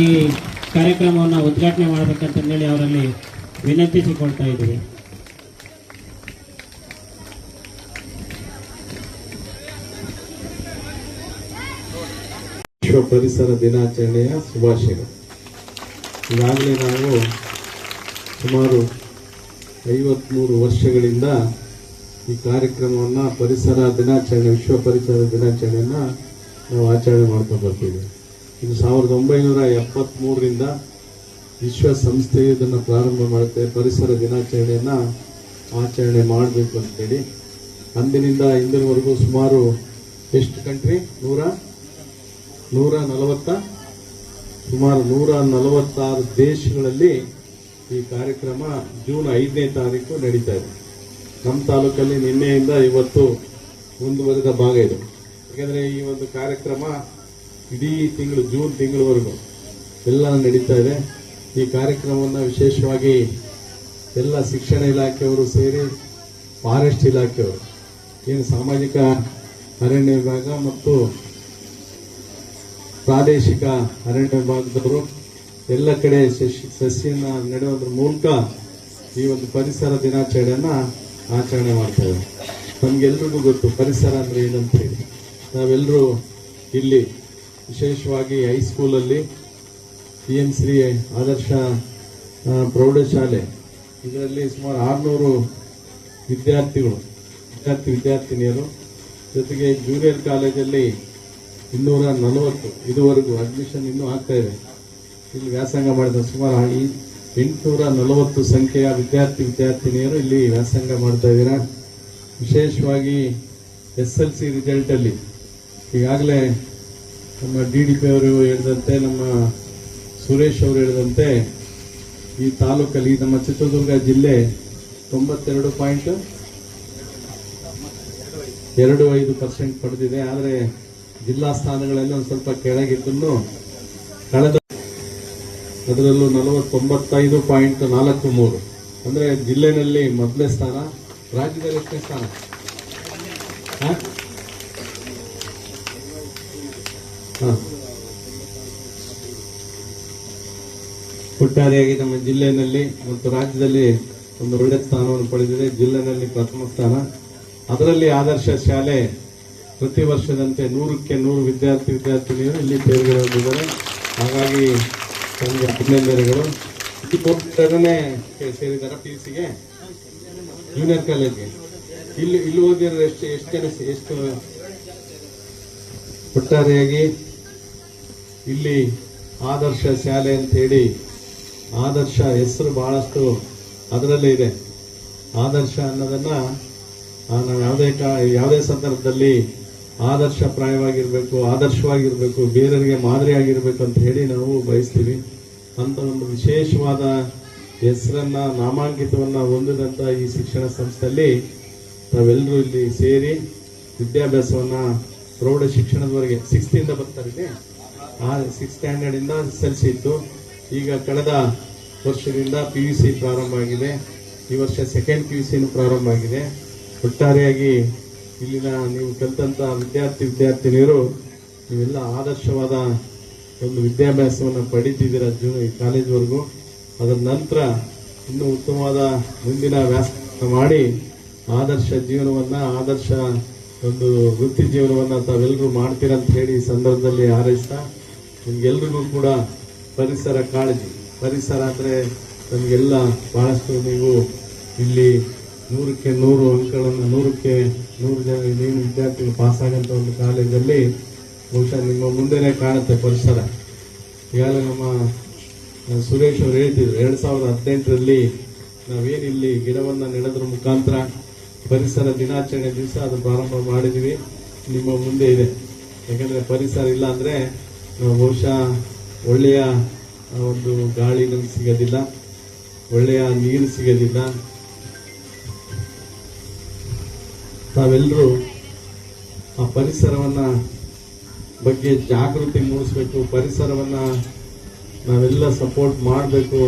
ಈ ಕಾರ್ಯಕ್ರಮವನ್ನು ಉದ್ಘಾಟನೆ ಮಾಡಬೇಕಂತಂದೇಳಿ ಅವರಲ್ಲಿ ವಿನಂತಿಸಿಕೊಳ್ತಾ ಇದ್ದೀವಿ. ವಿಶ್ವ ಪರಿಸರ ದಿನಾಚರಣೆಯ ಶುಭಾಶಯಗಳು. ಈಗಾಗಲೇ ನಾವು ಸುಮಾರು 53 ವರ್ಷಗಳಿಂದ ಈ ಕಾರ್ಯಕ್ರಮವನ್ನು ಪರಿಸರ ದಿನಾಚರಣೆ, ವಿಶ್ವ ಪರಿಸರ ದಿನಾಚರಣೆಯನ್ನು ನಾವು ಆಚರಣೆ ಮಾಡ್ತಾ ಬರ್ತೀವಿ. ಇದು 1973ರಿಂದ ವಿಶ್ವಸಂಸ್ಥೆಯು ಇದನ್ನು ಪ್ರಾರಂಭ ಮಾಡುತ್ತೆ. ಪರಿಸರ ದಿನಾಚರಣೆಯನ್ನು ಆಚರಣೆ ಮಾಡಬೇಕು ಅಂತೇಳಿ ಅಂದಿನಿಂದ ಇಂದಿನವರೆಗೂ ಸುಮಾರು ಎಷ್ಟು ಕಂಟ್ರಿ, ಸುಮಾರು 146 ದೇಶಗಳಲ್ಲಿ ಈ ಕಾರ್ಯಕ್ರಮ ಜೂನ್ 5ನೇ ತಾರೀಕು ನಡೀತಾ ಇದೆ. ನಮ್ಮ ತಾಲೂಕಲ್ಲಿ ನಿನ್ನೆಯಿಂದ ಇವತ್ತು ಮುಂದುವರೆದ ಭಾಗ ಇದೆ. ಯಾಕಂದರೆ ಈ ಒಂದು ಕಾರ್ಯಕ್ರಮ ಇಡೀ ತಿಂಗಳು, ಜೂನ್ ತಿಂಗಳವರೆಗೂ ಎಲ್ಲ ನಡೀತಾ ಇದೆ. ಈ ಕಾರ್ಯಕ್ರಮವನ್ನು ವಿಶೇಷವಾಗಿ ಎಲ್ಲ ಶಿಕ್ಷಣ ಇಲಾಖೆಯವರು ಸೇರಿ, ಫಾರೆಸ್ಟ್ ಇಲಾಖೆಯವರು, ಏನು ಸಾಮಾಜಿಕ ಅರಣ್ಯ ವಿಭಾಗ ಮತ್ತು ಪ್ರಾದೇಶಿಕ ಅರಣ್ಯ ವಿಭಾಗದವರು ಎಲ್ಲ ಕಡೆ ಸಸಿಯನ್ನು ನೆಡುವುದರ ಮೂಲಕ ಈ ಒಂದು ಪರಿಸರ ದಿನಾಚರಣೆಯನ್ನು ಆಚರಣೆ ಮಾಡ್ತೇವೆ. ನಮಗೆಲ್ರಿಗೂ ಗೊತ್ತು ಪರಿಸರ ಅಂದರೆ ಏನಂತ ಹೇಳಿ. ನಾವೆಲ್ಲರೂ ಇಲ್ಲಿ ವಿಶೇಷವಾಗಿ ಹೈಸ್ಕೂಲಲ್ಲಿ PM ಶ್ರೀ ಆದರ್ಶ ಪ್ರೌಢಶಾಲೆ, ಇದರಲ್ಲಿ ಸುಮಾರು 600 ವಿದ್ಯಾರ್ಥಿನಿಯರು, ಜೊತೆಗೆ ಜೂನಿಯರ್ ಕಾಲೇಜಲ್ಲಿ 240 ಇದುವರೆಗೂ ಅಡ್ಮಿಷನ್ ಇನ್ನೂ ಆಗ್ತಾ ಇದೆ. ಇಲ್ಲಿ ವ್ಯಾಸಂಗ ಮಾಡಿದ ಸುಮಾರು 840 ಸಂಖ್ಯೆಯ ವಿದ್ಯಾರ್ಥಿನಿಯರು ಇಲ್ಲಿ ವ್ಯಾಸಂಗ ಮಾಡ್ತಾ ಇದ್ದೀರಾ. ವಿಶೇಷವಾಗಿ SLC ರಿಸಲ್ಟಲ್ಲಿ ಈಗಾಗಲೇ ನಮ್ಮ DDP ಅವರು ಹೇಳಿದಂತೆ, ನಮ್ಮ ಸುರೇಶ್ ಅವರು ಹೇಳಿದಂತೆ, ಈ ತಾಲೂಕಲ್ಲಿ ನಮ್ಮ ಚಿತ್ರದುರ್ಗ ಜಿಲ್ಲೆ 92.25% ಪಡೆದಿದೆ. ಆದರೆ ಜಿಲ್ಲಾ ಸ್ಥಾನಗಳಲ್ಲಿ ಒಂದು ಸ್ವಲ್ಪ ಕೆಳಗಿದ್ದನ್ನು ಕಳೆದ ಅದರಲ್ಲೂ 95.43 ಅಂದರೆ ಜಿಲ್ಲೆನಲ್ಲಿ ಮೊದಲನೇ ಸ್ಥಾನ, ರಾಜ್ಯದಲ್ಲಿ ಎಷ್ಟನೇ ಸ್ಥಾನ? ಒಟ್ಟಾರೆಯಾಗಿ ನಮ್ಮ ಜಿಲ್ಲೆಯಲ್ಲಿ ಮತ್ತು ರಾಜ್ಯದಲ್ಲಿ ಒಂದು ಒಳ್ಳೆ ಸ್ಥಾನವನ್ನು ಪಡೆದಿದೆ. ಜಿಲ್ಲೆಯಲ್ಲಿ ಪ್ರಥಮ ಸ್ಥಾನ. ಅದರಲ್ಲಿ ಆದರ್ಶ ಶಾಲೆ ಪ್ರತಿ ವರ್ಷದಂತೆ 100ಕ್ಕೆ 100 ವಿದ್ಯಾರ್ಥಿನಿಯರು ಇಲ್ಲಿ ತೇರ್ಗಡೆಯಾಗಿದ್ದಾರೆ. ಹಾಗಾಗಿ ತಮಗೆ ಅಭಿನಂದನೆಗಳು. ಸೇರಿದಾರ PUCಗೆ, ಜೂನಿಯರ್ ಕಾಲೇಜ್ಗೆ ಇಲ್ಲಿ ಓದಿರೋ ಎಷ್ಟು ಒಟ್ಟಾರೆಯಾಗಿ ಇಲ್ಲಿ ಆದರ್ಶ ಶಾಲೆ ಅಂತ ಹೇಳಿ ಆದರ್ಶ ಹೆಸರು ಬಹಳಷ್ಟು ಅದರಲ್ಲೇ ಇದೆ. ಆದರ್ಶ ಅನ್ನೋದನ್ನ ನಾವು ಯಾವುದೇ ಸಂದರ್ಭದಲ್ಲಿ ಆದರ್ಶಪ್ರಾಯವಾಗಿರ್ಬೇಕು, ಆದರ್ಶವಾಗಿರ್ಬೇಕು, ಬೇರೆಯವರಿಗೆ ಮಾದರಿಯಾಗಿರ್ಬೇಕು ಅಂತ ಹೇಳಿ ನಾವು ಬಯಸ್ತೀವಿ. ಅಂತ ಒಂದು ವಿಶೇಷವಾದ ಹೆಸರನ್ನ, ನಾಮಾಂಕಿತವನ್ನ ಹೊಂದಿದಂತ ಈ ಶಿಕ್ಷಣ ಸಂಸ್ಥೆಯಲ್ಲಿ ತಾವೆಲ್ಲರೂ ಇಲ್ಲಿ ಸೇರಿ ವಿದ್ಯಾಭ್ಯಾಸವನ್ನ ಪ್ರೌಢ ಶಿಕ್ಷಣದವರೆಗೆ 6th ಇಂದ ಬರ್ತಾರೆ. 6th ಸ್ಟ್ಯಾಂಡರ್ಡ್ ಇಂದ SLC ಇತ್ತು. ಈಗ ಕಳೆದ ವರ್ಷದಿಂದ PUC ಪ್ರಾರಂಭ ಆಗಿದೆ. ಈ ವರ್ಷ 2nd PUC ಪ್ರಾರಂಭ ಆಗಿದೆ. ಒಟ್ಟಾರೆಯಾಗಿ ಇಲ್ಲಿನ ನೀವು ಕಲಿತಂತ ವಿದ್ಯಾರ್ಥಿನಿಯರು ನೀವೆಲ್ಲ ಆದರ್ಶವಾದ ಒಂದು ವಿದ್ಯಾಭ್ಯಾಸವನ್ನು ಪಡೀತಿದ್ದೀರ ಕಾಲೇಜ್ವರೆಗೂ. ಅದರ ನಂತರ ಇನ್ನೂ ಉತ್ತಮವಾದ ಮುಂದಿನ ವ್ಯಾಸಂಗ ಮಾಡಿ ಆದರ್ಶ ಜೀವನವನ್ನ, ಆದರ್ಶ ಒಂದು ವೃತ್ತಿ ಜೀವನವನ್ನ ತಾವೆಲ್ಲರೂ ಮಾಡ್ತೀರಂತ ಹೇಳಿ ಈ ಸಂದರ್ಭದಲ್ಲಿ ಹಾರೈಸ್ತಾ, ನಿಮ್ಗೆಲ್ರಿಗೂ ಕೂಡ ಪರಿಸರ ಕಾಳಜಿ, ಪರಿಸರ ಅಂದರೆ ನಮಗೆಲ್ಲ ಬಹಳಷ್ಟು ನೀವು ಇಲ್ಲಿ 100ಕ್ಕೆ 100 ಅಂಕಗಳನ್ನು, 100ಕ್ಕೆ 100 ಜನ ನೀವು ವಿದ್ಯಾರ್ಥಿಗಳು ಪಾಸ್ ಆಗಂತ ಒಂದು ಕಾಲೇಜಲ್ಲಿ ಬಹುಶಃ ನಿಮ್ಮ ಮುಂದೆನೇ ಕಾಣುತ್ತೆ ಪರಿಸರ. ಈಗಾಗಲೇ ನಮ್ಮ ಸುರೇಶ್ ಅವರು ಹೇಳ್ತಿದ್ರು, 2018ರಲ್ಲಿ ನಾವೇನಿಲ್ಲಿ ಗಿಡವನ್ನು ನೆಡೋದ್ರ ಮುಖಾಂತರ ಪರಿಸರ ದಿನಾಚರಣೆ ದಿವಸ ಅದು ಪ್ರಾರಂಭ ಮಾಡಿದ್ವಿ. ನಿಮ್ಮ ಮುಂದೆ ಇದೆ. ಯಾಕಂದರೆ ಪರಿಸರ ಇಲ್ಲ ಅಂದರೆ ಬಹುಶಃ ಒಳ್ಳೆಯ ಒಂದು ಗಾಳಿ ನಮ್ಗೆ ಸಿಗೋದಿಲ್ಲ, ಒಳ್ಳೆಯ ನೀರು ಸಿಗೋದಿಲ್ಲ. ತಾವೆಲ್ಲರೂ ಆ ಪರಿಸರವನ್ನ ಬಗ್ಗೆ ಜಾಗೃತಿ ಮೂಡಿಸಬೇಕು, ಪರಿಸರವನ್ನ ನಾವೆಲ್ಲ ಸಪೋರ್ಟ್ ಮಾಡಬೇಕು.